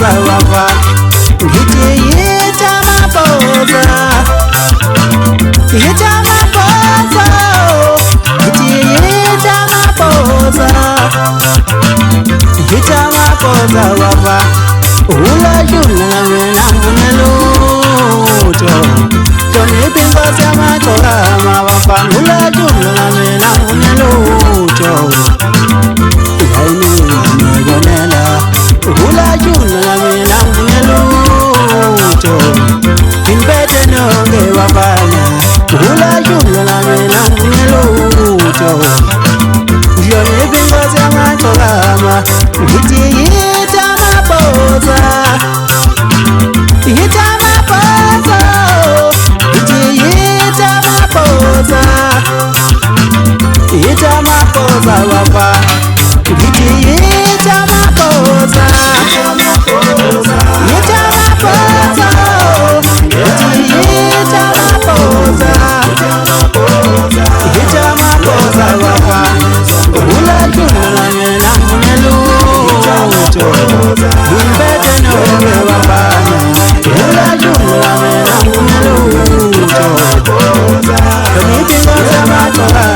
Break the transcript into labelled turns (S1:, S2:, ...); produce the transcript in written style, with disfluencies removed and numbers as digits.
S1: mapoza wapa ngiti yita mapoza ngiti yita mapoza wapa ula jula mena muneluto toni pingo sama tola wapa ula jula mena muneluto ula jula mena muneluto pinbete nonge wapanya ula jula mena muneluto jone pingo sama tola ngiti yita mapoza yita mapoza ngiti yita mapoza wapa ngiti yita mapoza yita mapoza ngiti yita mapoza wapa ula jula mena muneluto Bimbete no wapana ula jula mena muneluto Toni pingo sama tola